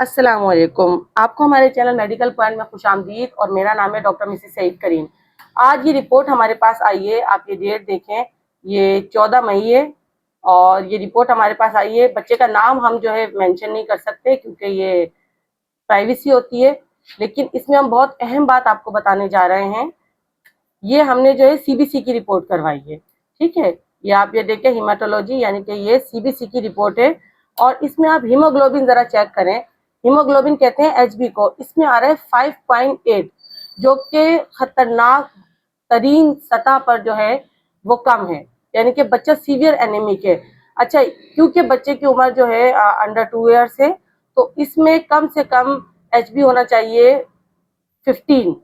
अस्सलाम वालेकुम। आपको हमारे चैनल मेडिकल पॉइंट में खुशामदीद और मेरा नाम है डॉक्टर मिसेस सईद करीम। आज ये रिपोर्ट हमारे पास आई है, आप ये डेट देखें, ये 14 मई है और ये रिपोर्ट हमारे पास आई है। बच्चे का नाम हम जो है मेंशन नहीं कर सकते क्योंकि ये प्राइवेसी होती है, लेकिन इसमें हम बहुत अहम बात आपको बताने जा रहे हैं। ये हमने जो है सीबीसी की रिपोर्ट करवाई है, ठीक है। ये आप ये देखें, हिमाटोलॉजी यानी कि ये सीबीसी की रिपोर्ट है और इसमें आप हीमोग्लोबिन जरा चेक करें। हीमोग्लोबिन कहते हैं एचबी को, इसमें आ रहा है 5.8, जो कि खतरनाक तरीन सतह पर जो है वो कम है, यानी कि बच्चा सीवियर एनीमिक है। अच्छा, क्योंकि बच्चे की उम्र जो है अंडर 2 ईयर्स है, तो इसमें कम से कम एचबी होना चाहिए 15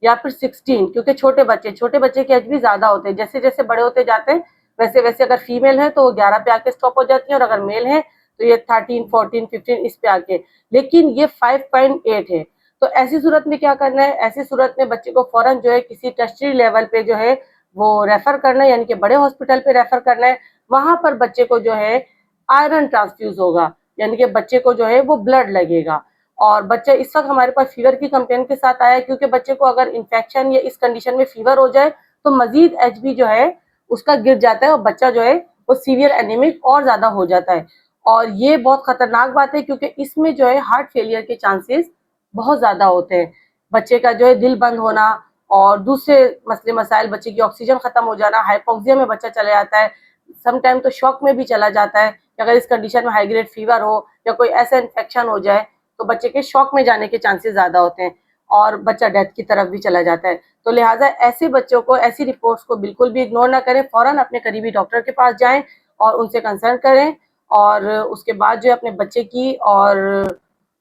या फिर 16, क्योंकि छोटे बच्चे के एचबी ज्यादा होते हैं। जैसे जैसे बड़े होते जाते हैं वैसे वैसे अगर फीमेल है तो वो 11 पे आके स्टॉप हो जाती है और अगर मेल है तो ये 13, 14, 15 इस पे आके, लेकिन ये 5.8 है। तो ऐसी सूरत में क्या करना है? ऐसी सूरत में बच्चे को फौरन जो है किसी टर्शियरी लेवल पे जो है वो रेफर करना है, यानी कि बड़े हॉस्पिटल पे रेफर करना है। वहां पर बच्चे को जो है आयरन ट्रांसफ्यूज होगा, यानी कि बच्चे को जो है वो ब्लड लगेगा। और बच्चा इस वक्त हमारे पास फीवर की कंप्लेन के साथ आया है, क्योंकि बच्चे को अगर इन्फेक्शन या इस कंडीशन में फीवर हो जाए तो मजीद एचबी जो है उसका गिर जाता है और बच्चा जो है वो सीवियर एनीमिक और ज्यादा हो जाता है। और ये बहुत खतरनाक बात है क्योंकि इसमें जो है हार्ट फेलियर के चांसेस बहुत ज्यादा होते हैं। बच्चे का जो है दिल बंद होना और दूसरे मसले मसाइल, बच्चे की ऑक्सीजन खत्म हो जाना, हाइपोक्सिया में बच्चा चला जाता है, समटाइम तो शॉक में भी चला जाता है कि अगर इस कंडीशन में हाई ग्रेड फीवर हो या कोई ऐसा इन्फेक्शन हो जाए तो बच्चे के शॉक में जाने के चांसेस ज्यादा होते हैं और बच्चा डेथ की तरफ भी चला जाता है। तो लिहाजा ऐसे बच्चों को, ऐसी रिपोर्ट्स को बिल्कुल भी इग्नोर ना करें, फौरन अपने करीबी डॉक्टर के पास जाएं और उनसे कंसल्ट करें और उसके बाद जो है अपने बच्चे की और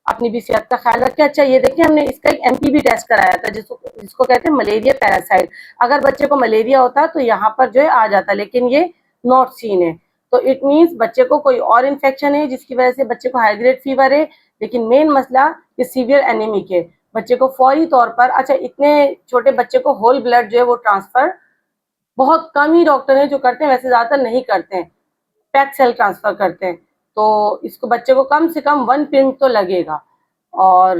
अपनी भी सेहत का ख्याल रखें। अच्छा, ये देखिए, हमने इसका एक एमपीवी टेस्ट कराया था जिसको जिसको कहते हैं मलेरिया पैरासाइट। अगर बच्चे को मलेरिया होता तो यहाँ पर जो है आ जाता, लेकिन ये नॉट सीन है। तो इट मीन्स बच्चे को कोई और इन्फेक्शन है जिसकी वजह से बच्चे को हाई ग्रेड फीवर है, लेकिन मेन मसला ये सीवियर एनीमिक है। बच्चे को फौरी तौर पर, अच्छा इतने छोटे बच्चे को होल ब्लड जो है वो ट्रांसफर बहुत कम ही डॉक्टर हैं जो करते हैं, वैसे ज्यादातर नहीं करते हैं, पैक सेल ट्रांसफर करते हैं। तो इसको बच्चे को कम से कम 1 पिन तो लगेगा। और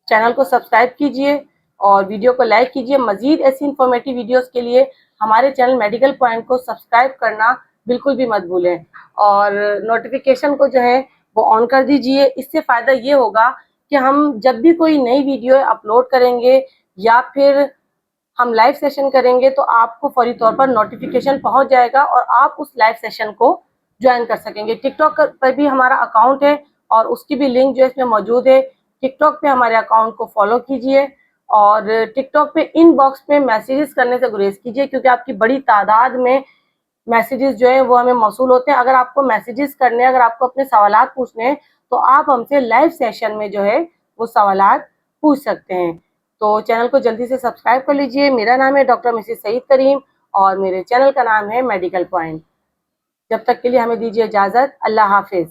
चैनल को सब्सक्राइब कीजिए और वीडियो को लाइक कीजिए। मजीद ऐसी इंफॉर्मेटिव वीडियोस के लिए हमारे चैनल मेडिकल पॉइंट को सब्सक्राइब करना बिल्कुल भी मत भूलें और नोटिफिकेशन को जो है वो ऑन कर दीजिए। इससे फ़ायदा ये होगा कि हम जब भी कोई नई वीडियो अपलोड करेंगे या फिर हम लाइव सेशन करेंगे तो आपको फौरी तौर पर नोटिफिकेशन पहुंच जाएगा और आप उस लाइव सेशन को ज्वाइन कर सकेंगे। टिकटॉक पर भी हमारा अकाउंट है और उसकी भी लिंक जो है इसमें मौजूद है। टिकटॉक पे हमारे अकाउंट को फॉलो कीजिए और टिकटॉक पे इनबॉक्स में मैसेजेस करने से गुरेज कीजिए, क्योंकि आपकी बड़ी तादाद में मैसेजेस जो है वो हमें मौसूल होते हैं। अगर आपको मैसेजेस करने, अगर आपको अपने सवालात पूछने हैं तो आप हमसे लाइव सेशन में जो है वो सवालात पूछ सकते हैं। तो चैनल को जल्दी से सब्सक्राइब कर लीजिए। मेरा नाम है डॉक्टर मिसेस सईद करीम और मेरे चैनल का नाम है मेडिकल पॉइंट। जब तक के लिए हमें दीजिए इजाज़त। अल्लाह हाफिज़।